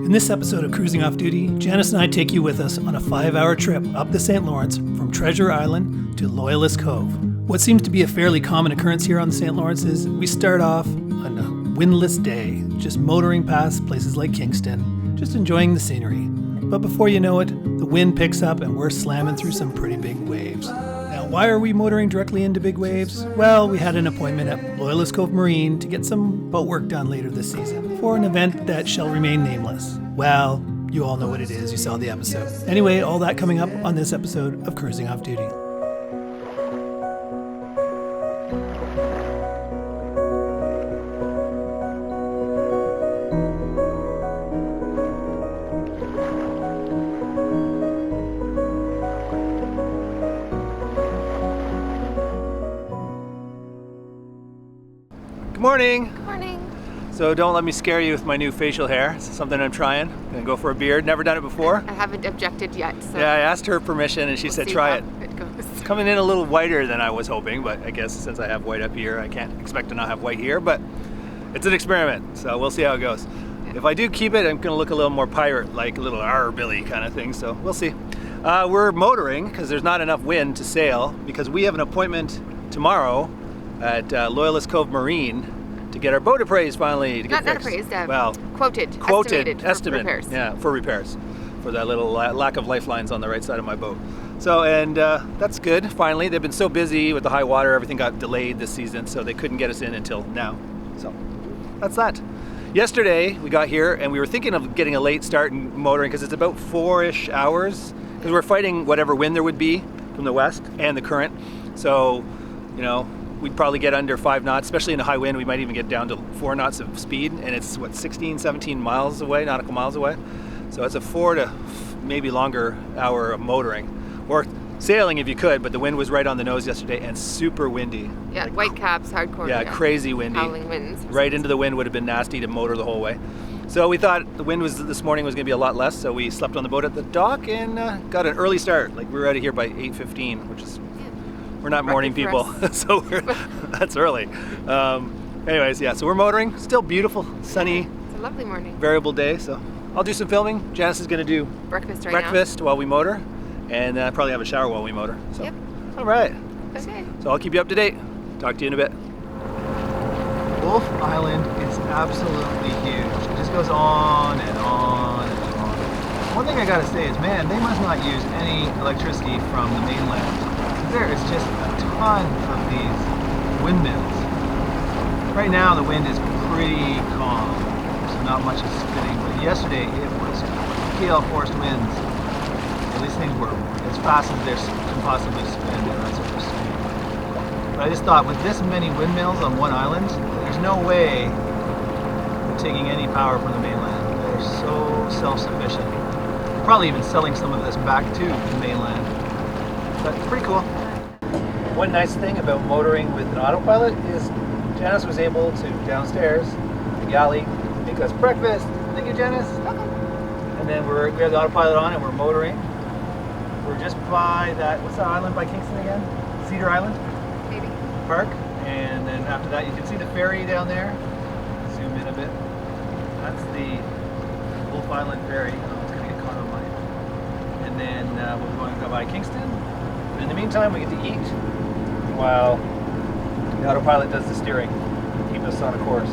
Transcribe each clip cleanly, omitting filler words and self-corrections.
In this episode of Cruising Off Duty, Janice and I take you with us on a 5-hour trip up the St. Lawrence from Treasure Island to Loyalist Cove. What seems to be a fairly common occurrence here on the St. Lawrence is we start off on a windless day, just motoring past places like Kingston, just enjoying the scenery. But before you know it, the wind picks up and we're slamming through some pretty big waves. Now, why are we motoring directly into big waves? Well, we had an appointment at Loyalist Cove Marine to get some boat work done later this season for an event that shall remain nameless. Well, you all know what it is. You saw the episode. Anyway, all that coming up on this episode of Cruising Off Duty. Good morning. Good morning. So don't let me scare you with my new facial hair. It's something I'm trying. I'm gonna go for a beard. Never done it before. I haven't objected yet. So Yeah, I asked her permission and she said try it. It goes. It's coming in a little whiter than I was hoping, but I guess since I have white up here, I can't expect to not have white here, but it's an experiment, so we'll see how it goes. If I do keep it, I'm gonna look a little more pirate, like a little "Arr, Billy" kind of thing, so we'll see. We're motoring because there's not enough wind to sail because we have an appointment tomorrow at Loyalist Cove Marine to get our boat appraised finally. To get Not fixed. appraised, well, quoted, estimate, for repairs. Yeah, for repairs, for that little lack of lifelines on the right side of my boat. So, and that's good. Finally, they've been so busy with the high water, everything got delayed this season, so they couldn't get us in until now. So, that's that. Yesterday we got here and we were thinking of getting a late start and motoring because it's about 4-ish hours because we're fighting whatever wind there would be from the west and the current. So, you know, we'd probably get under 5 knots, especially in a high wind. We might even get down to 4 knots of speed, and it's, 16, 17 miles away, nautical miles away. So it's a 4 to maybe longer hour of motoring. Or sailing if you could, but the wind was right on the nose yesterday and super windy. Yeah, like, white caps, hardcore. Yeah, crazy windy. Howling winds. Right into the wind would have been nasty to motor the whole way. So we thought the wind this morning was going to be a lot less, so we slept on the boat at the dock and got an early start. Like we were out of here by 8:15, which is... We're not morning people, so that's early. Anyways, yeah, so we're motoring. Still beautiful, sunny. It's a lovely morning. Variable day, so I'll do some filming. Janice is going to do breakfast while we motor, and probably have a shower while we motor. So, yep. All right. Okay. So I'll keep you up to date. Talk to you in a bit. Wolf Island is absolutely huge. It just goes on and on and on. One thing I gotta say is, man, they must not use any electricity from the mainland. There is just a ton of these windmills. Right now the wind is pretty calm, so not much is spinning, but yesterday it was gale force winds. And these things were as fast as they can possibly spin, and that's what we're seeing. But I just thought, with this many windmills on one island, there's no way they're taking any power from the mainland. They're so self-sufficient. Probably even selling some of this back to the mainland. But it's pretty cool. One nice thing about motoring with an autopilot is Janice was able to, downstairs, in the galley, make us breakfast. Thank you, Janice. Okay. And then we have the autopilot on and we're motoring. We're just by that, what's that island by Kingston again? Cedar Island? Maybe. Park. And then after that you can see the ferry down there. Zoom in a bit. That's the Wolf Island ferry. Oh, it's going to get caught on mine. And then we're going to go by Kingston. But in the meantime, we get to eat while the autopilot does the steering, keep us on a course.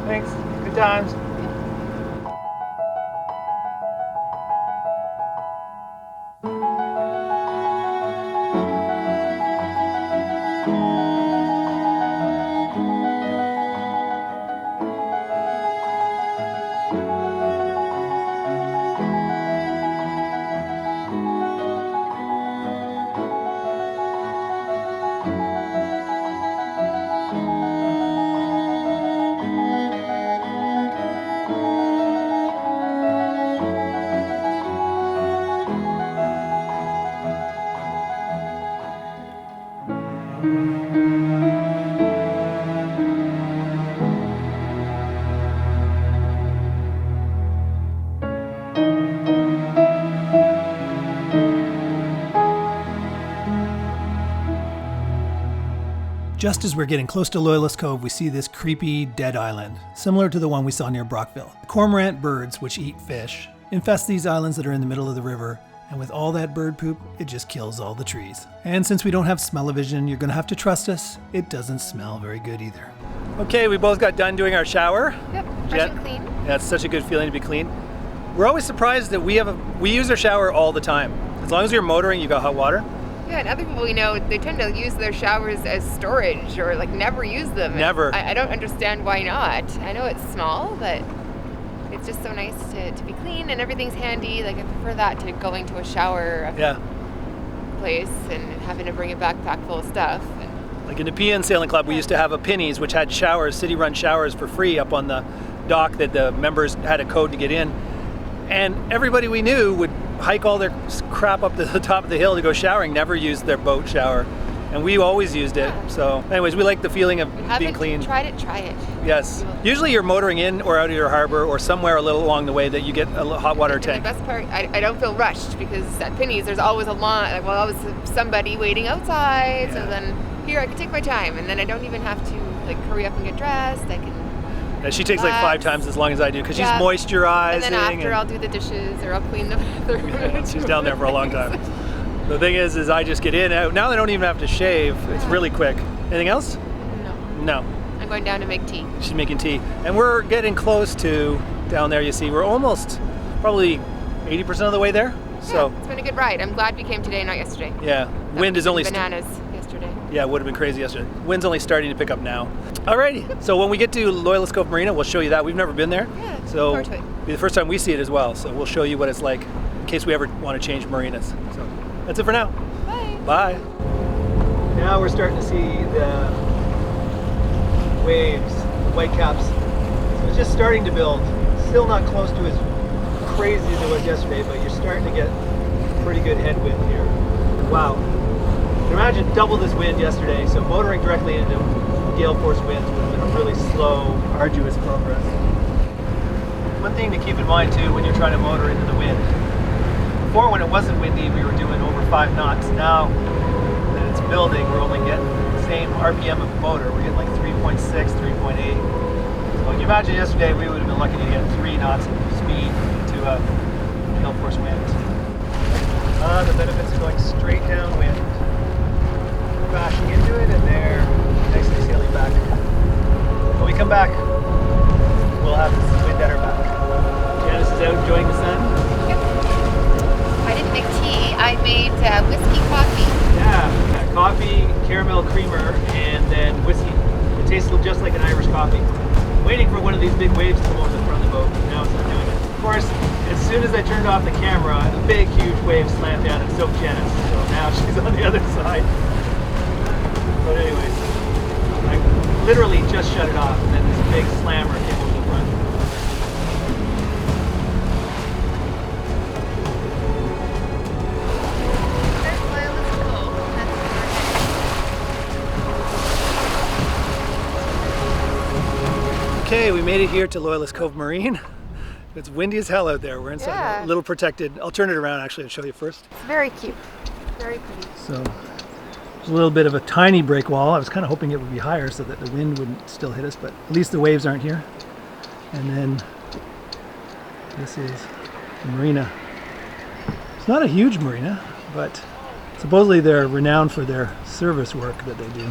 Thanks. Good times. Just as we're getting close to Loyalist Cove, we see this creepy dead island, similar to the one we saw near Brockville. Cormorant birds, which eat fish, infest these islands that are in the middle of the river, and with all that bird poop, it just kills all the trees. And since we don't have smell-o-vision, you're gonna have to trust us, it doesn't smell very good either. Okay, we both got done doing our shower. Yep, fresh and clean. Yeah, it's such a good feeling to be clean. We're always surprised that we use our shower all the time. As long as you're motoring, you got hot water. Yeah, and other people we know, they tend to use their showers as storage or like never use them. Never. I don't understand why not. I know it's small, but it's just so nice to be clean and everything's handy. Like I prefer that to going to a shower place and having to bring a backpack full of stuff. Like in the PN Sailing Club, we used to have a Pinnies, which had showers, city-run showers for free up on the dock that the members had a code to get in. And everybody we knew would hike all their crap up to the top of the hill to go showering, never used their boat shower. And we always used it. Yeah. So anyways, we like the feeling of being clean. Tried it, try it. Yes. Usually you're motoring in or out of your harbor or somewhere a little along the way that you get a hot water And tank. the best part, I don't feel rushed because at Pinnies there's always a line, like, well, always somebody waiting outside. Yeah. So then here I can take my time and then I don't even have to like hurry up and get dressed. I can. And she takes like 5 times as long as I do because she's moisturizing. And then after I'll do the dishes or I'll clean the bathroom. Yeah, she's down there for a long time. The thing is I just get in. Now I don't even have to shave. It's really quick. Anything else? No. I'm going down to make tea. She's making tea. And we're getting close to, down there you see, we're almost probably 80% of the way there. So it's been a good ride. I'm glad we came today, not yesterday. Yeah, wind is only bananas yesterday. Yeah, it would have been crazy yesterday. Wind's only starting to pick up now. Alrighty, so when we get to Loyalist Cove Marina, we'll show you that. We've never been there. Yeah, so forward to it. Be the first time we see it as well. So we'll show you what it's like in case we ever want to change marinas. So that's it for now. Bye. Bye. Now we're starting to see the waves, the white caps. So it's just starting to build. Still not close to as crazy as it was yesterday, but you're starting to get pretty good headwind here. Wow. Imagine double this wind yesterday, so motoring directly into gale force winds would have been a really slow, arduous progress. One thing to keep in mind too when you're trying to motor into the wind. Before, when it wasn't windy, we were doing over 5 knots. Now that it's building, we're only getting the same RPM of motor. We're getting like 3.6, 3.8. So you imagine yesterday we would have been lucky to get 3 knots of speed to a gale force wind. The benefits of going straight downwind. Bashing into it and they're nicely sailing back. When we come back, we'll have this wind at our back. Janice is out enjoying the sun. Yep. I didn't make tea. I made whiskey coffee. Yeah, coffee, caramel creamer, and then whiskey. It tastes just like an Irish coffee. I'm waiting for one of these big waves to come over the front of the boat. Now it's not doing it. Of course, as soon as I turned off the camera, a big, huge wave slammed down and soaked Janice. So now she's on the other side. But anyways, I literally just shut it off, and then this big slammer came over the front. There's Loyalist Cove. That's Okay, we made it here to Loyalist Cove Marine. It's windy as hell out there. We're inside a little protected. I'll turn it around actually and show you first. It's very cute. Very pretty. So there's a little bit of a tiny break wall. I was kind of hoping it would be higher so that the wind wouldn't still hit us, but at least the waves aren't here. And then this is the marina. It's not a huge marina, but supposedly they're renowned for their service work that they do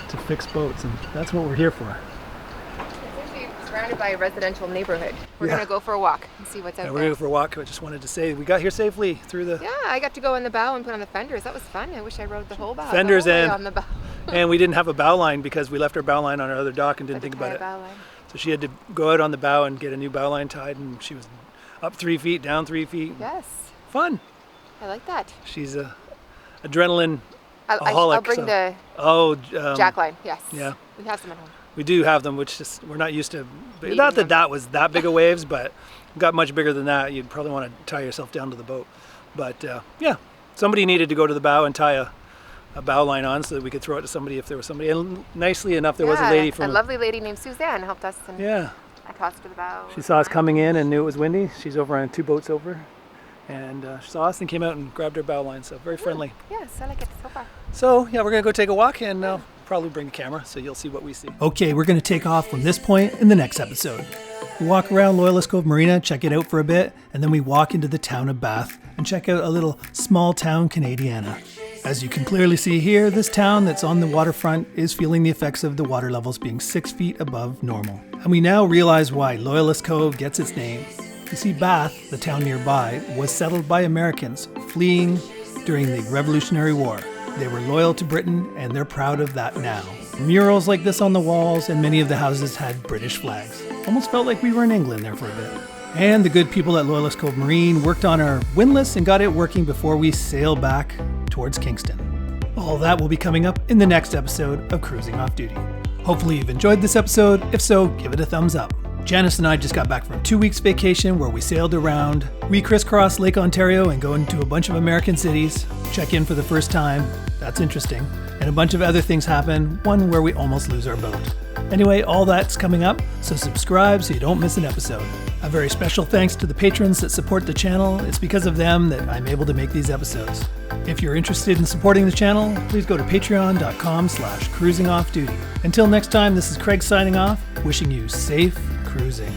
to fix boats, and that's what we're here for. It's actually surrounded by a residential neighborhood. We're Yeah. going to go for a walk and see what's out Yeah, there. we're going to go for a walk. I just wanted to say we got here safely through the Yeah, I got to go on the bow and put on the fenders. That was fun. I wish I rode the whole bow. Fenders the whole way and- on the bow. and we didn't have a bow line because we left our bow line on our other dock and didn't think about it. Bow line. So she had to go out on the bow and get a new bow line tied, and she was up 3 feet, down 3 feet. Yes, Fun. I like that. She's a adrenaline I'll aholic. bring so- the jack line. Yes. yeah. We have some at home. We do have them, which just we're not used to. Meeting Not that them. that was that big of waves, but got much bigger than that. You'd probably want to tie yourself down to the boat. But yeah, somebody needed to go to the bow and tie a bow line on so that we could throw it to somebody if there was somebody. And nicely enough, there was a lady from. a lovely lady named Suzanne helped us. And Yeah. I tossed her the bow. She saw us coming in and knew it was windy. She's over on 2 boats over, and she saw us and came out and grabbed our bow line. So very friendly. Yes, I like it so far. So yeah, we're gonna go take a walk and probably bring a camera so you'll see what we see. Okay, we're going to take off from this point in the next episode. We walk around Loyalist Cove Marina, check it out for a bit, and then we walk into the town of Bath and check out a little small town Canadiana. As you can clearly see here, this town that's on the waterfront is feeling the effects of the water levels being 6 feet above normal. And we now realize why Loyalist Cove gets its name. You see, Bath, the town nearby, was settled by Americans fleeing during the Revolutionary War. They were loyal to Britain, and they're proud of that now. Murals like this on the walls, and many of the houses had British flags. Almost felt like we were in England there for a bit. And the good people at Loyalist Cove Marine worked on our windlass and got it working before we sail back towards Kingston. All that will be coming up in the next episode of Cruising Off Duty. Hopefully you've enjoyed this episode. If so, give it a thumbs up. Janice and I just got back from 2 weeks vacation where we sailed around. We crisscrossed Lake Ontario and go into a bunch of American cities, check in for the first time. That's interesting. And a bunch of other things happen, one where we almost lose our boat. Anyway, all that's coming up, so subscribe so you don't miss an episode. A very special thanks to the patrons that support the channel. It's because of them that I'm able to make these episodes. If you're interested in supporting the channel, please go to patreon.com/cruisingoffduty. Until next time, this is Craig signing off, wishing you safe cruising.